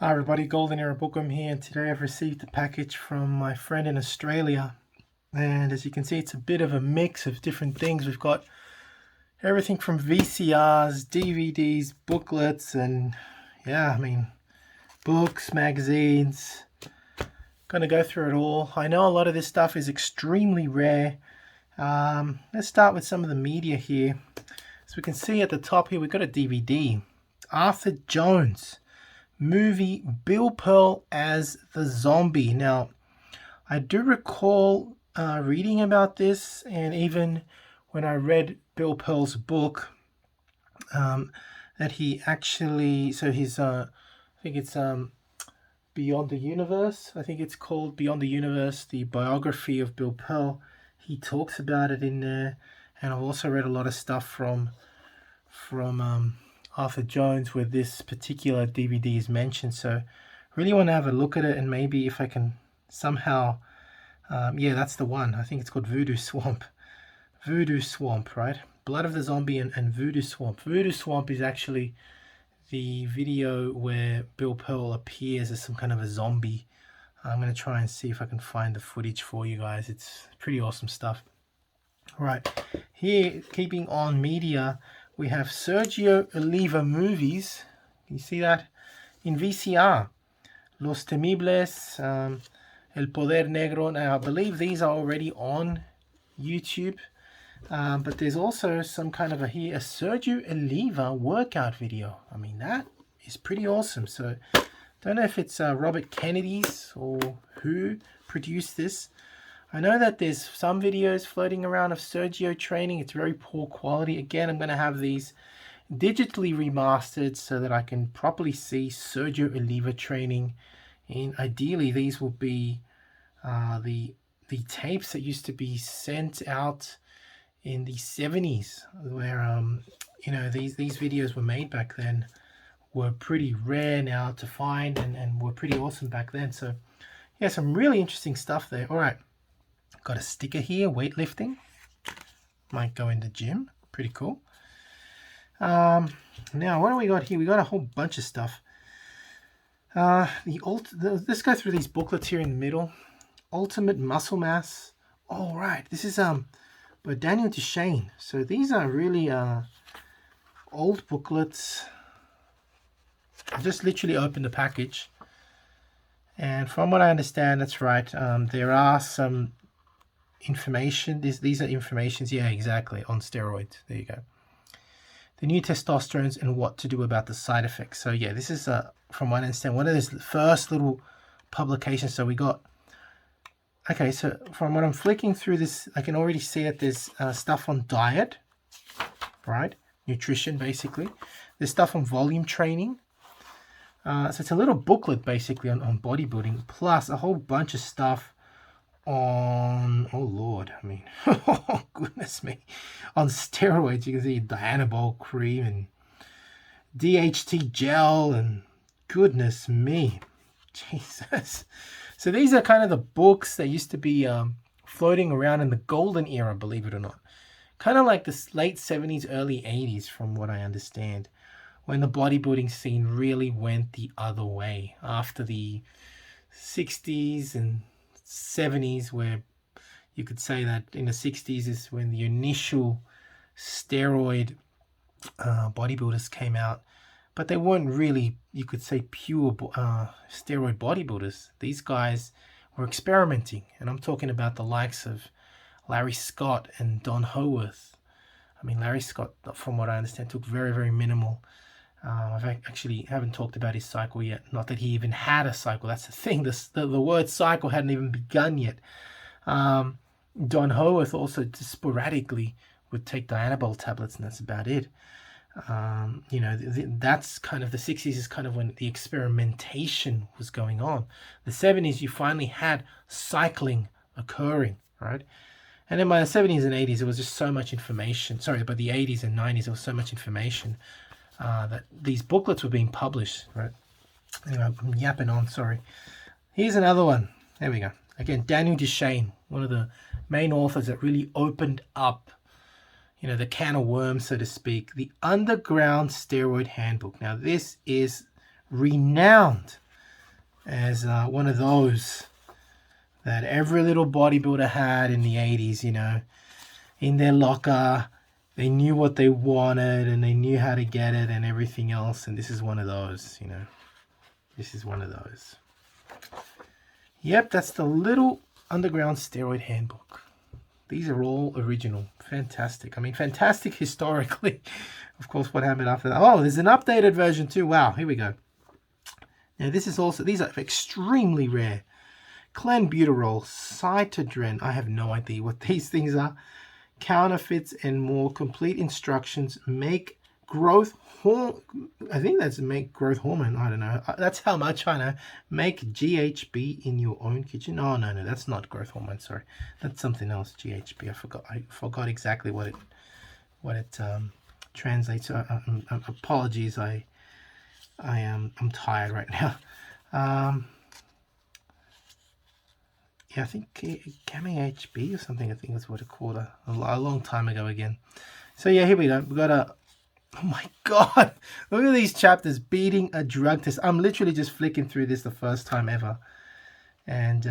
Hi everybody, Golden Era Bookham here, and today I've received a package from my friend in Australia, and as you can see it's a bit of a mix of different things. We've got everything from VCRs, DVDs, booklets, and books, magazines. Gonna go through it all. I know a lot of this stuff is extremely rare. Let's start with some of the media here. As we can see at the top here, we've got a DVD. Arthur Jones movie, Bill Pearl as the zombie. Now, I do recall reading about this, and even when I read Bill Pearl's book, that he actually, so his, I think it's Beyond the Universe. I think it's called Beyond the Universe, the biography of Bill Pearl. He talks about it in there, and I've also read a lot of stuff from Arthur Jones where this particular DVD is mentioned. So really want to have a look at it, and maybe if I can somehow, yeah, that's the one. I think it's called Voodoo Swamp. Voodoo Swamp, right? Blood of the Zombie and Voodoo Swamp. Voodoo Swamp is actually the video where Bill Pearl appears as some kind of a zombie. I'm going to try and see if I can find the footage for you guys. It's pretty awesome stuff. Right, here, keeping on media, we have Sergio Oliva movies. Can you see that? In VCR. Los Temibles, El Poder Negro. Now, I believe these are already on YouTube. But there's also some kind of a Sergio Oliva workout video. I mean, that is pretty awesome. So, don't know if it's Robert Kennedy's or who produced this. I know that there's some videos floating around of Sergio training. It's very poor quality. Again, I'm going to have these digitally remastered so that I can properly see Sergio Oliva training. And ideally, these will be the tapes that used to be sent out in the 70s, where these videos were made back then. Were pretty rare now to find, and were pretty awesome back then. So yeah, some really interesting stuff there. All right. Got a sticker here, weightlifting. Might go in the gym. Pretty cool. Now, what do we got here? We got a whole bunch of stuff. Let's go through these booklets here in the middle. Ultimate Muscle Mass. All right, this is by Daniel Duchesne. So these are really old booklets. I just literally opened the package, and from what I understand, that's right. There are some information. These are informations, yeah, exactly, on steroids. There you go. The new testosterones and what to do about the side effects. So yeah, this is from what I understand, one of those first little publications. So we got, okay, so from what I'm flicking through this, I can already see that there's stuff on diet, right? Nutrition, basically. There's stuff on volume training. So it's a little booklet basically on bodybuilding, plus a whole bunch of stuff on, oh lord, I mean, oh goodness me, on steroids. You can see Dianabol cream and DHT gel, and goodness me, Jesus. So these are kind of the books that used to be floating around in the golden era, believe it or not. Kind of like the late 70s, early 80s, from what I understand, when the bodybuilding scene really went the other way after the 60s and 70s, where you could say that in the 60s is when the initial steroid bodybuilders came out, but they weren't really, you could say, pure steroid bodybuilders. These guys were experimenting, and I'm talking about the likes of Larry Scott and Don Howarth. I mean, Larry Scott, from what I understand, took very, very minimal. I actually haven't talked about his cycle yet. Not that he even had a cycle. That's the thing. The word cycle hadn't even begun yet. Don Howarth also just sporadically would take Dianabol tablets, and that's about it. That's kind of the 60s is kind of when the experimentation was going on. The 70s, you finally had cycling occurring, right? And then by the 70s and 80s, there was just so much information. Sorry, by the 80s and 90s, there was so much information that these booklets were being published, right? Anyway, I'm yapping on, sorry. Here's another one. There we go. Again, Daniel Duchesne, one of the main authors that really opened up, the can of worms, so to speak. The Underground Steroid Handbook. Now, this is renowned as one of those that every little bodybuilder had in the 80s, you know, in their locker. They knew what they wanted and they knew how to get it and everything else. And this is one of those, you know. This is one of those. Yep, that's the little underground steroid handbook. These are all original. Fantastic. I mean, fantastic historically. Of course, what happened after that? Oh, there's an updated version too. Wow, here we go. Now, this is also, these are extremely rare. Clenbuterol, Cytodren, I have no idea what these things are. Counterfeits and more complete instructions. Make growth hormone. I think that's make growth hormone. I don't know. That's how much I know. Make GHB in your own kitchen. Oh no, that's not growth hormone. Sorry, that's something else. GHB. I forgot exactly what it translates. Apologies. I'm tired right now. Yeah, I think Gamma HB or something. I think that's what it called a long time ago again. So yeah, here we go. We got a. Oh my God! Look at these chapters. Beating a drug test. I'm literally just flicking through this the first time ever, and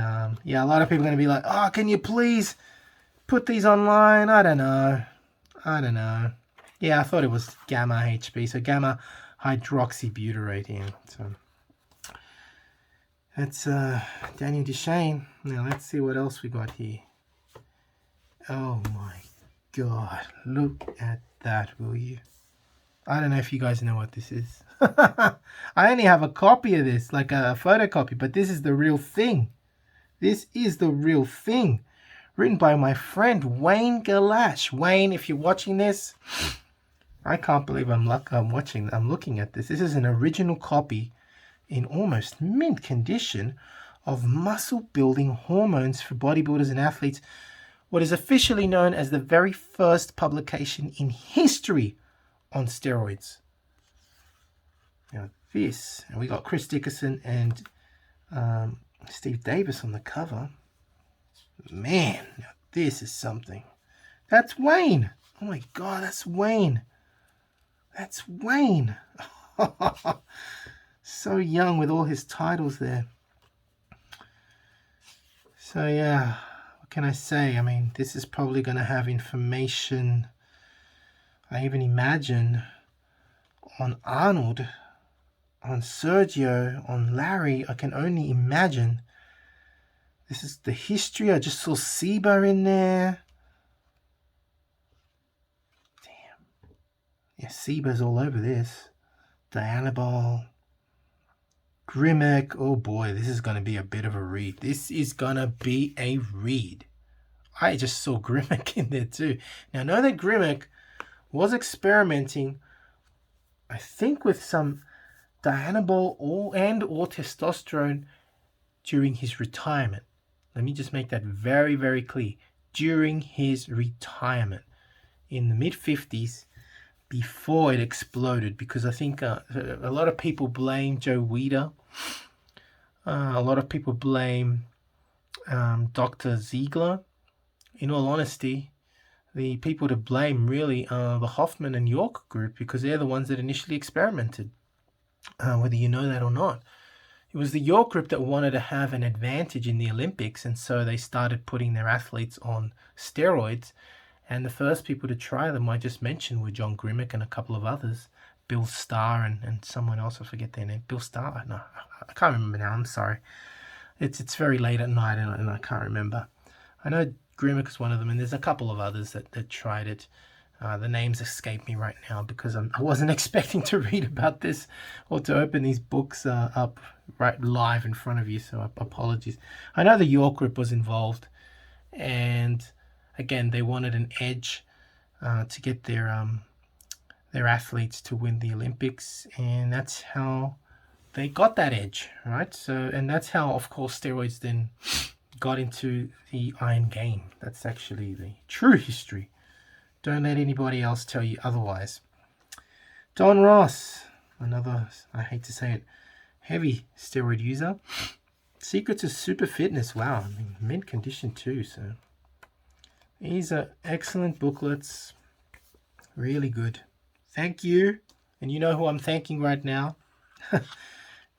yeah, a lot of people are gonna be like, "Oh, can you please put these online?" I don't know. Yeah, I thought it was Gamma HB, so gamma hydroxybutyrate. Yeah, so that's Daniel Duchesne. Now let's see what else we got here. Oh my God! Look at that, will you? I don't know if you guys know what this is. I only have a copy of this, like a photocopy, but this is the real thing. This is the real thing. Written by my friend Wayne Galash. Wayne, if you're watching this, I can't believe I'm looking at this. This is an original copy in almost mint condition of muscle building hormones for bodybuilders and athletes. What is officially known as the very first publication in history on steroids. Now this, and we got Chris Dickerson and Steve Davis on the cover. Man, now this is something. That's Wayne. Oh my God, that's Wayne. That's Wayne. So young with all his titles there. So yeah, what can I say? I mean, this is probably going to have information, I even imagine, on Arnold, on Sergio, on Larry. I can only imagine. This is the history. I just saw Seba in there. Damn. Yeah, Seba's all over this. Dianabol. Grimmick. Oh boy, this is going to be a bit of a read. This is going to be a read. I just saw Grimmick in there too. Now, I know that Grimmick was experimenting, I think, with some Dianabol or testosterone during his retirement. Let me just make that very, very clear. During his retirement in the mid-50s, before it exploded, because I think a lot of people blame Joe Weider. A lot of people blame Dr. Ziegler. In all honesty, the people to blame really are the Hoffman and York group, because they're the ones that initially experimented, whether you know that or not. It was the York group that wanted to have an advantage in the Olympics, and so they started putting their athletes on steroids. And the first people to try them, I just mentioned, were John Grimmick and a couple of others. Bill Starr and someone else, I forget their name. Bill Starr? No, I can't remember now, I'm sorry. It's very late at night and I can't remember. I know Grimmick is one of them, and there's a couple of others that tried it. The names escape me right now because I wasn't expecting to read about this or to open these books up right live in front of you, so apologies. I know the York group was involved, and again, they wanted an edge to get their athletes to win the Olympics, and that's how they got that edge, right? So, and that's how, of course, steroids then got into the iron game. That's actually the true history. Don't let anybody else tell you otherwise. Don Ross, another, I hate to say it, heavy steroid user. Secrets of Super Fitness. Wow, I mean, mint condition too, so these are excellent booklets. Really good. Thank you. And you know who I'm thanking right now?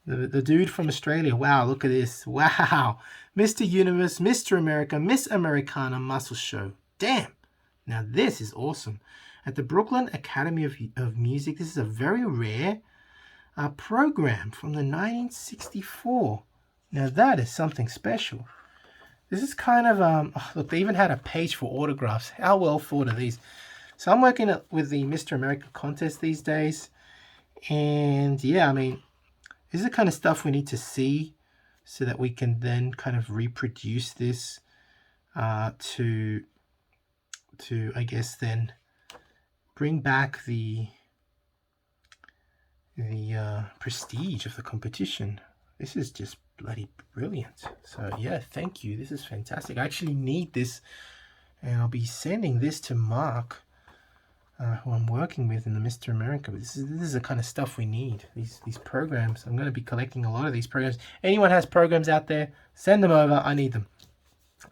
The dude from Australia. Wow, look at this. Wow. Mr. Universe, Mr. America, Miss Americana Muscle Show. Damn. Now this is awesome. At the Brooklyn Academy of Music, this is a very rare program from the 1964. Now that is something special. This is kind of, look, they even had a page for autographs. How well thought are these? So I'm working with the Mr. America contest these days. And yeah, I mean, this is the kind of stuff we need to see so that we can then kind of reproduce this to I guess then bring back the prestige of the competition. This is just bloody brilliant. So yeah, thank you. This is fantastic. I actually need this, and I'll be sending this to Mark, who I'm working with in the Mr. America. This is the kind of stuff we need. These programs. I'm going to be collecting a lot of these programs. Anyone has programs out there, send them over. I need them,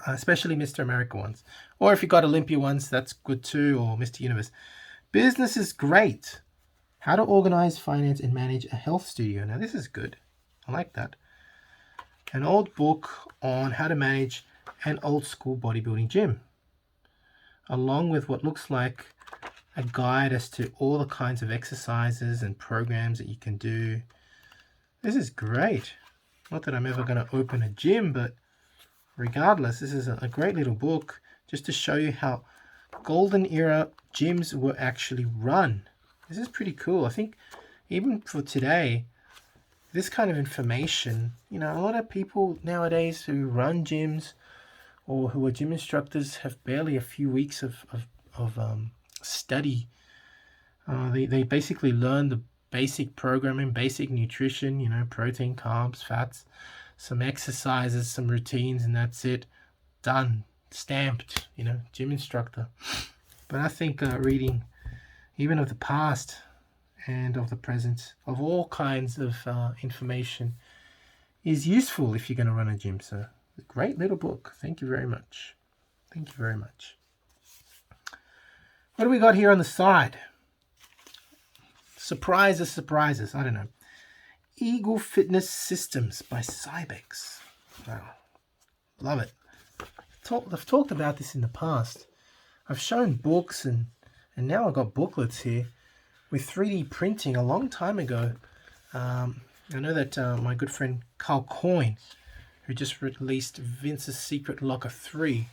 especially Mr. America ones. Or if you got Olympia ones, that's good too. Or Mr. Universe. Business is great. How to organize, finance, and manage a health studio. Now this is good. I like that. An old book on how to manage an old school bodybuilding gym, along with what looks like a guide as to all the kinds of exercises and programs that you can do. This is great. Not that I'm ever going to open a gym, but regardless, this is a great little book just to show you how golden era gyms were actually run. This is pretty cool. I think even for today, this kind of information, you know, a lot of people nowadays who run gyms or who are gym instructors have barely a few weeks of study. They basically learn the basic programming, basic nutrition, you know, protein, carbs, fats, some exercises, some routines, and that's it. Done. Stamped, you know, gym instructor. But I think reading even of the past and of the present, of all kinds of information, is useful if you're going to run a gym. So, a great little book. Thank you very much. Thank you very much. What do we got here on the side? Surprises, surprises. I don't know. Eagle Fitness Systems by Cybex. Wow. Love it. I've talked about this in the past. I've shown books and now I've got booklets here with 3D printing a long time ago. I know that my good friend Carl Coyne, who just released Vince's Secret Locker 3,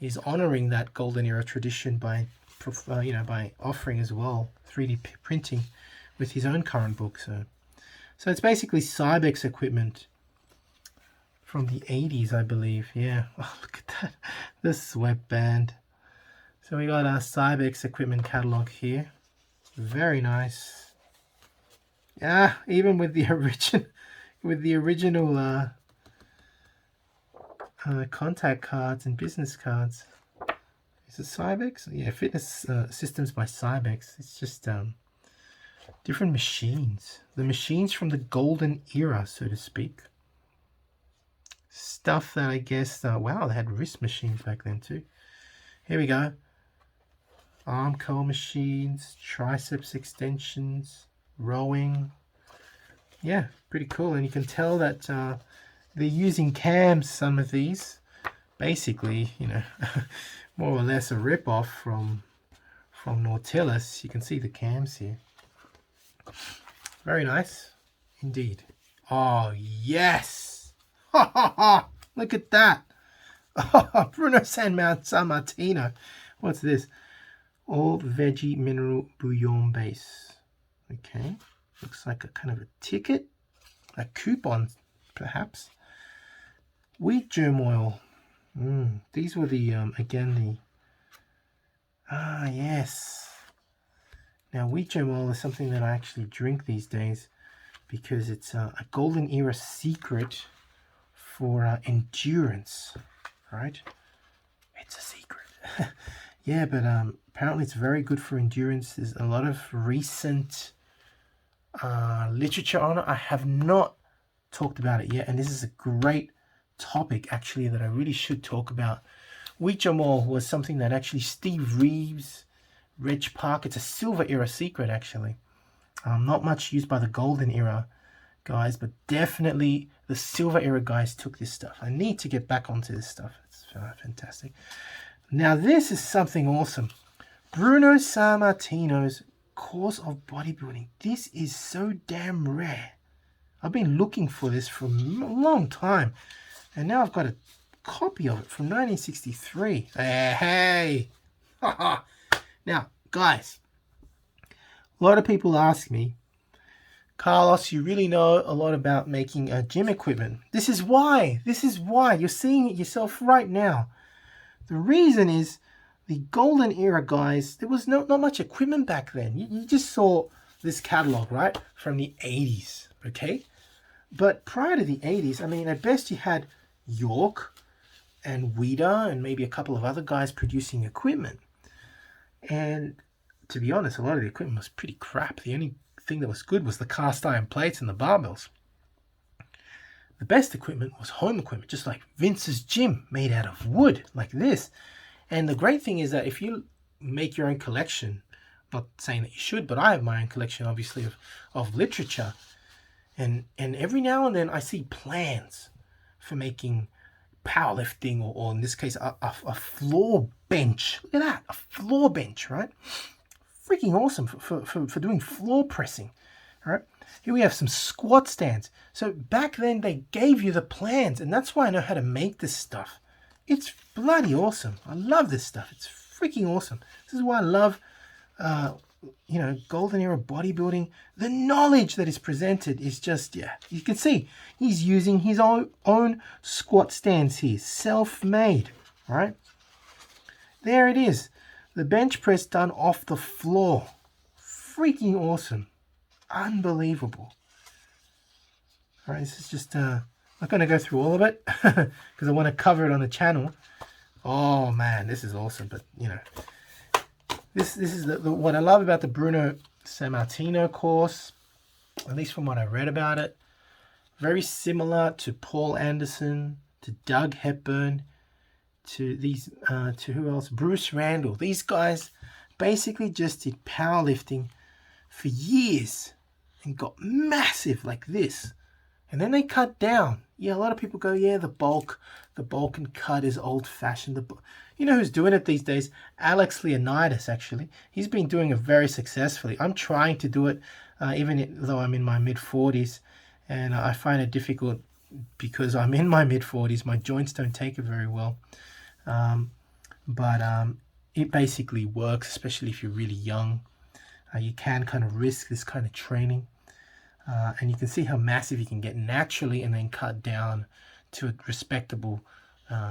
is honoring that golden era tradition by by offering as well 3D printing with his own current book. So it's basically Cybex equipment from the 80s, I believe. Yeah. Oh, look at that. This sweatband. So we got our Cybex equipment catalog here. Very nice. Yeah, even with the original contact cards and business cards. Is it Cybex? Yeah, Fitness Systems by Cybex. It's just different machines. The machines from the golden era, so to speak. Stuff that I guess, wow, they had wrist machines back then too. Here we go. Arm curl machines, triceps extensions, rowing. Yeah, pretty cool. And you can tell that they're using cams, some of these. Basically, you know, more or less a rip-off from Nautilus. You can see the cams here. Very nice indeed. Oh, yes! Ha ha ha! Look at that! Oh, Bruno Sammartino. What's this? All veggie mineral bouillon base. Okay. Looks like a kind of a ticket. A coupon, perhaps. Wheat germ oil. These were the, again, the... Ah, yes. Now, wheat germ oil is something that I actually drink these days because it's a golden era secret for endurance, right? It's a secret. Yeah, but apparently it's very good for endurance. There's a lot of recent literature on it. I have not talked about it yet, and this is a great topic actually that I really should talk about. Wheat germ oil was something that actually Steve Reeves, Reg Park, it's a silver era secret actually. Not much used by the golden era, guys, but definitely the silver era guys took this stuff. I need to get back onto this stuff. It's fantastic. Now this is something awesome. Bruno Sammartino's Course of Bodybuilding. This is so damn rare. I've been looking for this for a long time, and now I've got a copy of it from 1963. Hey! Now, guys, a lot of people ask me, Carlos, you really know a lot about making gym equipment. This is why. You're seeing it yourself right now. The reason is the golden era, guys, there was not much equipment back then. You just saw this catalog, right, from the 80s, okay? But prior to the 80s, I mean, at best you had York and Weider and maybe a couple of other guys producing equipment. And to be honest, a lot of the equipment was pretty crap. The only thing that was good was the cast iron plates and the barbells. The best equipment was home equipment, just like Vince's gym, made out of wood, like this. And the great thing is that if you make your own collection, not saying that you should, but I have my own collection, obviously, of literature. And every now and then I see plans for making powerlifting, or in this case, a floor bench. Look at that, a floor bench, right? Freaking awesome for doing floor pressing. All right, here we have some squat stands. So back then they gave you the plans, and that's why I know how to make this stuff. It's bloody awesome. I love this stuff. It's freaking awesome. This is why I love, golden era bodybuilding. The knowledge that is presented is just, yeah. You can see he's using his own squat stands here, self-made. All right, there it is. The bench press done off the floor. Freaking awesome. Unbelievable. All right, this is just, I'm not going to go through all of it because I want to cover it on the channel. Oh man, this is awesome. But you know, this is what I love about the Bruno Sammartino course, at least from what I read about it. Very similar to Paul Anderson, to Doug Hepburn, to these, to who else? Bruce Randall. These guys basically just did powerlifting for years and got massive like this. And then they cut down. Yeah, a lot of people go, yeah, the bulk and cut is old-fashioned. You know who's doing it these days? Alex Leonidas, actually. He's been doing it very successfully. I'm trying to do it, even though I'm in my mid-40s. And I find it difficult because I'm in my mid-40s. My joints don't take it very well. But it basically works, especially if you're really young. You can kind of risk this kind of training. And you can see how massive you can get naturally and then cut down to a respectable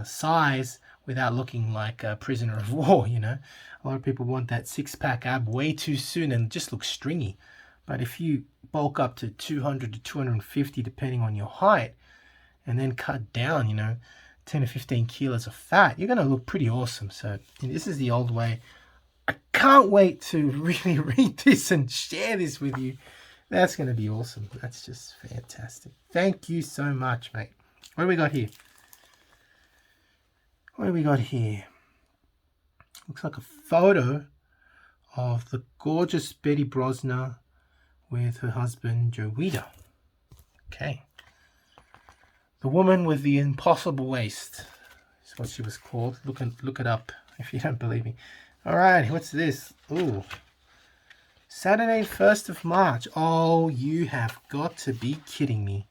size without looking like a prisoner of war, you know. A lot of people want that six-pack ab way too soon and just look stringy. But if you bulk up to 200 to 250, depending on your height, and then cut down, you know, 10 to 15 kilos of fat, you're going to look pretty awesome. So this is the old way. I can't wait to really read this and share this with you. That's going to be awesome. That's just fantastic. Thank you so much, mate. What do we got here? What do we got here? Looks like a photo of the gorgeous Betty Brosner with her husband, Joe Weider. Okay. The woman with the impossible waist is what she was called. Look it up if you don't believe me. All right, what's this? Ooh. Saturday, 1st of March. Oh, you have got to be kidding me.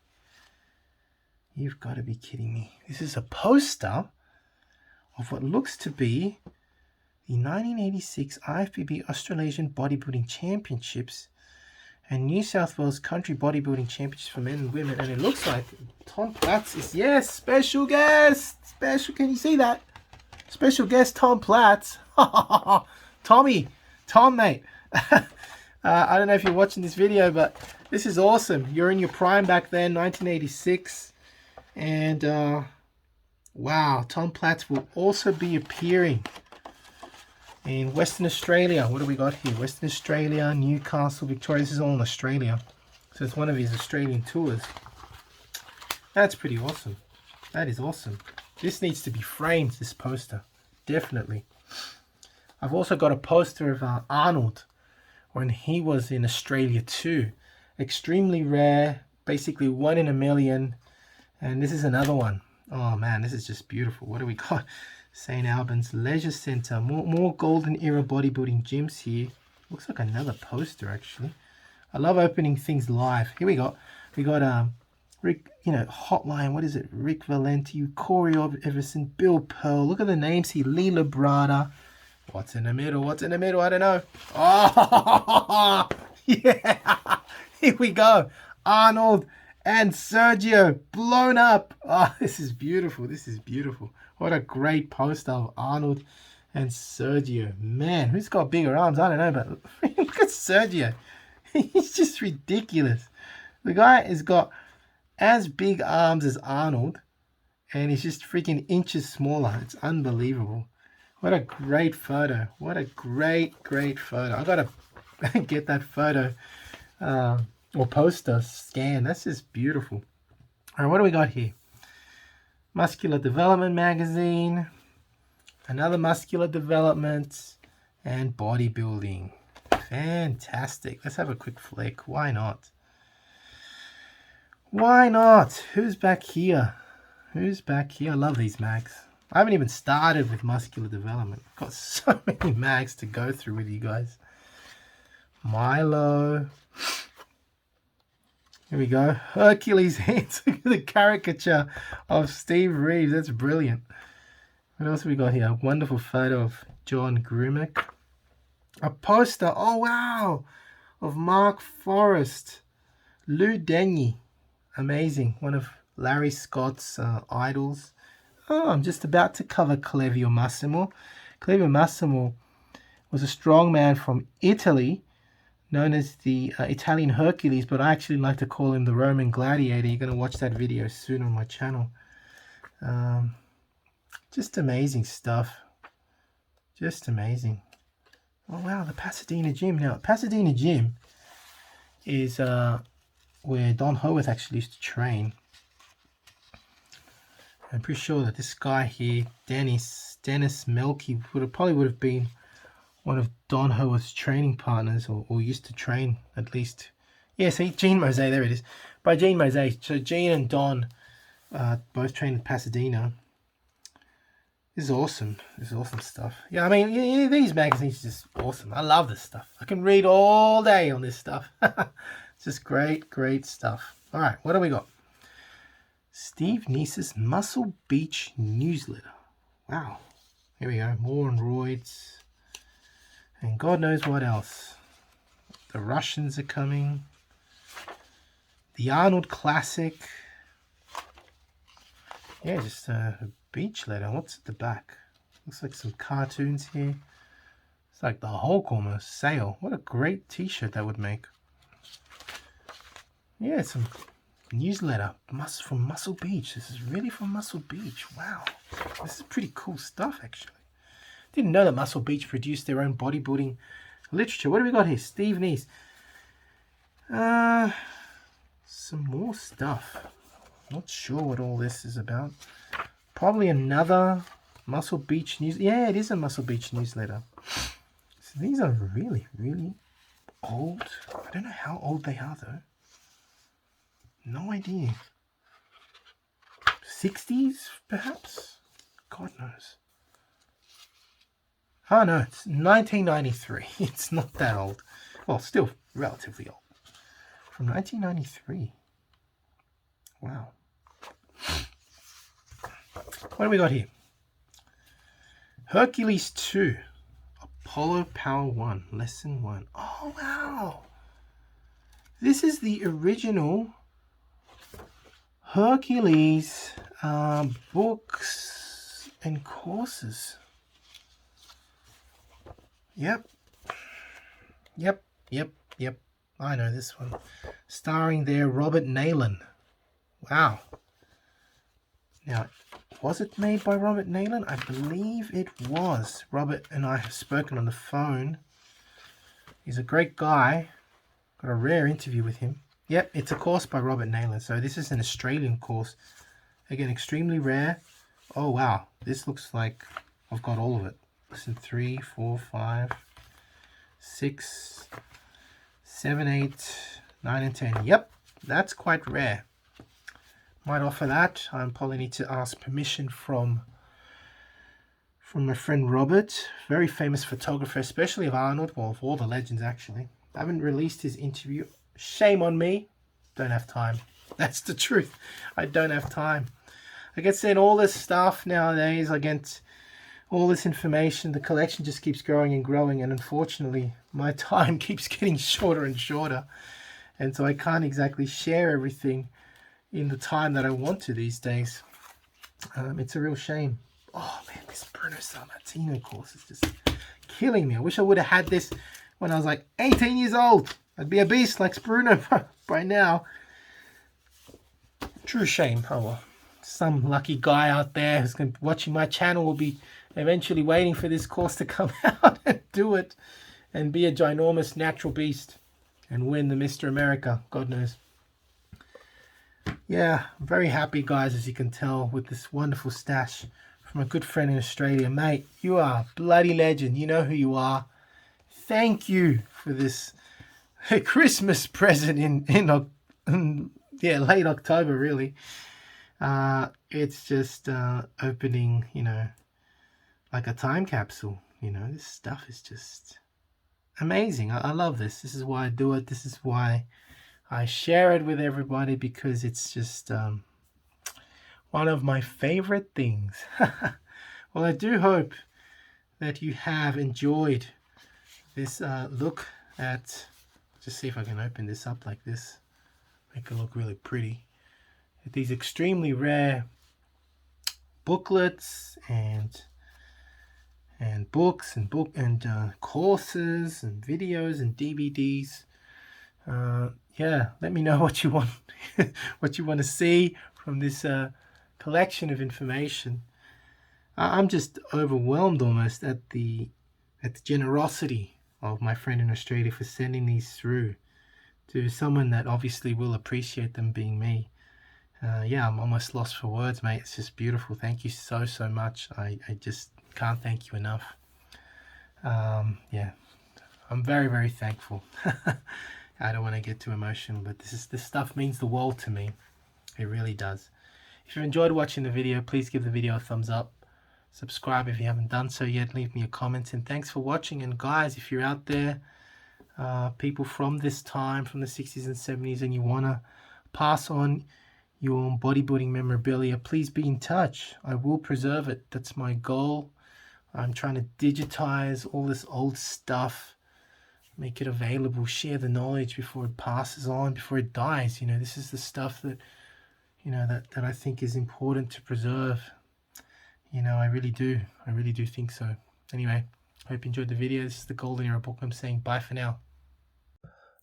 You've got to be kidding me. This is a poster of what looks to be the 1986 IFBB Australasian Bodybuilding Championships and New South Wales Country Bodybuilding Championships for men and women. And it looks like Tom Platz is, yes, special guest. Special, can you see that? Special guest Tom Platz. Tom, mate. I don't know if you're watching this video, but this is awesome. You're in your prime back then, 1986. And wow, Tom Platz will also be appearing in Western Australia. What do we got here? Western Australia, Newcastle, Victoria. This is all in Australia. So it's one of his Australian tours. That's pretty awesome. That is awesome. This needs to be framed, this poster. Definitely. I've also got a poster of Arnold when he was in Australia too. Extremely rare, basically 1 in a million. And this is another one. Oh man, this is just beautiful. What do we got? St. Albans Leisure Center. More golden era bodybuilding gyms here. Looks like another poster actually. I love opening things live. Here we got Rick, Hotline. What is it? Rick Valenti, Corey Everson, Bill Pearl. Look at the names here. Lee Labrada. What's in the middle? What's in the middle? I don't know. Oh, yeah. Here we go. Arnold and Sergio blown up. Oh, this is beautiful. This is beautiful. What a great poster of Arnold and Sergio. Man, who's got bigger arms? I don't know, but look at Sergio. He's just ridiculous. The guy has got as big arms as Arnold, and he's just freaking inches smaller. It's unbelievable. What a great photo. What a great photo. I gotta get that photo or poster scan. That's just beautiful. All right, what do we got here? Muscular Development Magazine, another Muscular Development, and Bodybuilding. Fantastic. Let's have a quick flick. Why not? Why not? Who's back here? Who's back here? I love these mags. I haven't even started with Muscular Development. I've got so many mags to go through with you guys. Milo. Here we go. Hercules hands. Look at the caricature of Steve Reeves. That's brilliant. What else have we got here? A wonderful photo of John Grimmick. A poster. Oh, wow. Of Mark Forrest. Lou Denny. Amazing. One of Larry Scott's idols. Oh, I'm just about to cover Clevio Massimo. Clevio Massimo was a strongman from Italy, known as the Italian Hercules, but I actually like to call him the Roman Gladiator. You're going to watch that video soon on my channel. Just amazing stuff. Just amazing. Oh, wow, the Pasadena Gym. Now, Pasadena Gym is where Don Howarth actually used to train. I'm pretty sure that this guy here, Dennis Melky, probably would have been one of Don Howarth's training partners, or used to train at least. Yeah, see, Gene Mose, there it is. By Gene Mose. So Gene and Don both trained in Pasadena. This is awesome. This is awesome stuff. Yeah, I mean, these magazines are just awesome. I love this stuff. I can read all day on this stuff. It's just great stuff. All right, what do we got? Steve Neese's Muscle Beach newsletter. Wow. Here we go. More on roids. And God knows what else. The Russians are coming. The Arnold Classic. Yeah, just a beach letter. What's at the back? Looks like some cartoons here. It's like the Hulk almost. Sail. What a great t-shirt that would make. Yeah, some newsletter from Muscle Beach. This is really from Muscle Beach. Wow. This is pretty cool stuff, actually. Didn't know that Muscle Beach produced their own bodybuilding literature. What do we got here? Steve Neese. Some more stuff. Not sure what all this is about. Probably another Muscle Beach news. Yeah, it is a Muscle Beach newsletter. So these are really old. I don't know how old they are, though. No idea. 60s, perhaps? God knows. Oh, no, it's 1993. It's not that old. Well, still relatively old. From 1993. Wow. What do we got here? Hercules 2. Apollo Power 1. Lesson 1. Oh, wow. This is the original Hercules books and courses. Yep. I know this one. Starring there Robert Neylan. Wow. Now, was it made by Robert Neylan? I believe it was. Robert and I have spoken on the phone. He's a great guy. Got a rare interview with him. Yep, it's a course by Robert Neylan. So this is an Australian course. Again, extremely rare. Oh, wow. This looks like I've got all of it. Listen, 3, 4, 5, 6, 7, 8, 9, and 10. Yep, That's quite rare. Might offer that. I probably need to ask permission from my friend Robert, very famous photographer, especially of Arnold, well, of all the legends actually. I haven't released his interview. Shame on me. Don't have time. That's the truth. I don't have time. I get sent all this stuff nowadays. I get all this information. The collection just keeps growing and growing, and unfortunately my time keeps getting shorter and shorter, and so I can't exactly share everything in the time that I want to these days. It's a real shame. Oh man, this Bruno Sammartino course is just killing me. I wish I would have had this when I was like 18 years old. I'd be a beast like Bruno by now. True shame. Oh well. Some lucky guy out there who's going to be watching my channel will be eventually waiting for this course to come out and do it and be a ginormous natural beast and win the Mr. America. God knows. Yeah, I'm very happy, guys, as you can tell, with this wonderful stash from a good friend in Australia. Mate, you are a bloody legend. You know who you are. Thank you for this Christmas present in late October, really. It's just opening, like a time capsule. This stuff is just amazing. I love this. This is why I do it. This is why I share it with everybody, because it's just one of my favorite things. Well, I do hope that you have enjoyed this look at, just see if I can open this up like this, make it look really pretty. These extremely rare booklets and books and courses and videos and DVDs. Yeah, let me know what you want what you want to see from this collection of information. I'm just overwhelmed almost at the generosity of my friend in Australia for sending these through to someone that obviously will appreciate them, being me. Yeah, I'm almost lost for words, mate. It's just beautiful. Thank you so much. I just can't thank you enough. Yeah, I'm very thankful. I don't want to get too emotional, but this stuff means the world to me. It really does. If you enjoyed watching the video, please give the video a thumbs up. Subscribe if you haven't done so yet. Leave me a comment, and thanks for watching. And guys, if you're out there, people from this time, from the 60s and 70s, and you want to pass on your bodybuilding memorabilia, please be in touch. I will preserve it. That's my goal. I'm trying to digitize all this old stuff, make it available, share the knowledge before it passes on, before it dies. This is the stuff that that I think is important to preserve. I really do think so. Anyway, hope you enjoyed the video. This is the Golden Era Book. I'm saying bye for now.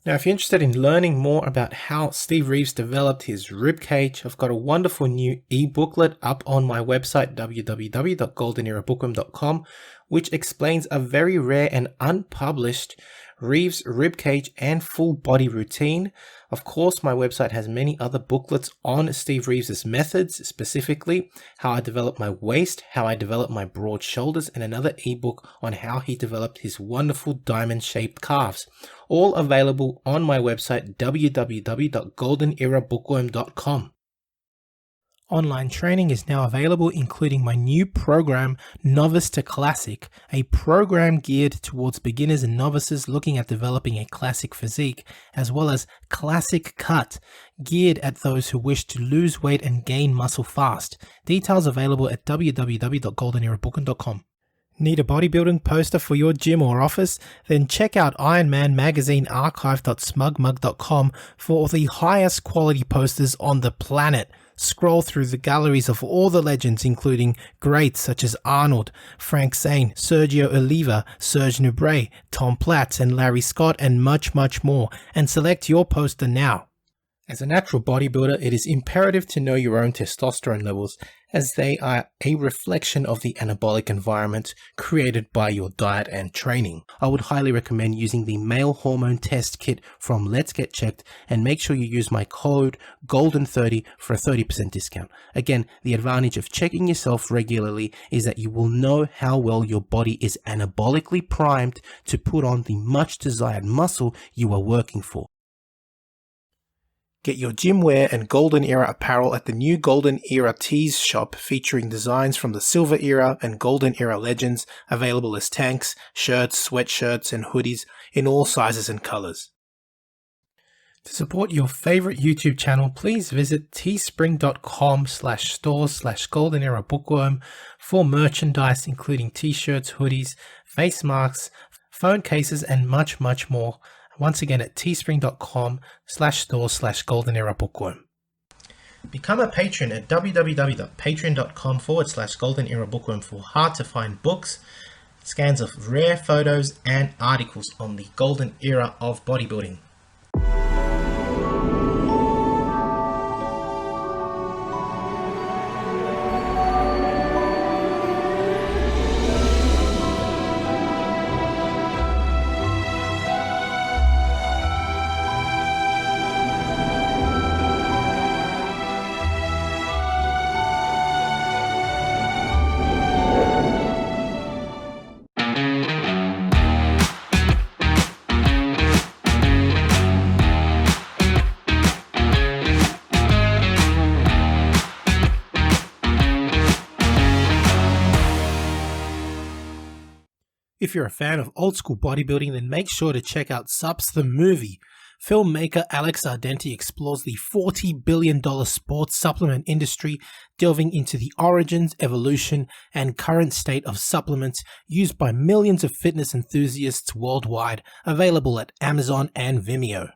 Now, if you're interested in learning more about how Steve Reeves developed his rib cage, I've got a wonderful new e-booklet up on my website, www.goldenerabookworm.com, which explains a very rare and unpublished Reeves rib cage and full body routine. Of course, my website has many other booklets on Steve Reeves' methods, specifically how I developed my waist, how I developed my broad shoulders, and another ebook on how he developed his wonderful diamond-shaped calves. All available on my website, www.goldenerabookworm.com. Online training is now available, including my new program, Novice to Classic, a program geared towards beginners and novices looking at developing a classic physique, as well as Classic Cut, geared at those who wish to lose weight and gain muscle fast. Details available at www.goldenerabookworm.com. Need a bodybuilding poster for your gym or office? Then check out Iron Man Magazine archive.smugmug.com for the highest quality posters on the planet. Scroll through the galleries of all the legends, including greats such as Arnold, Frank Zane, Sergio Oliva, Serge Nubret, Tom Platz, and Larry Scott, and much more, and select your poster now. As a natural bodybuilder, it is imperative to know your own testosterone levels, as they are a reflection of the anabolic environment created by your diet and training. I would highly recommend using the male hormone test kit from Let's Get Checked, and make sure you use my code GOLDEN30 for a 30% discount. Again, the advantage of checking yourself regularly is that you will know how well your body is anabolically primed to put on the much desired muscle you are working for. Get your gym wear and Golden Era apparel at the new Golden Era Tees shop featuring designs from the Silver Era and Golden Era legends, available as tanks, shirts, sweatshirts, and hoodies in all sizes and colors. To support your favorite YouTube channel, please visit teespring.com/stores/Golden Era Bookworm for merchandise including t-shirts, hoodies, face masks, phone cases, and much, much more. Once again at teespring.com/stores/Golden Era Bookworm. Become a patron at www.patreon.com/Golden Era Bookworm for hard to find books, scans of rare photos, and articles on the Golden Era of bodybuilding. If you're a fan of old school bodybuilding, then make sure to check out Sups the Movie. Filmmaker Alex Ardenti explores the $40 billion sports supplement industry, delving into the origins, evolution, and current state of supplements used by millions of fitness enthusiasts worldwide, available at Amazon and Vimeo.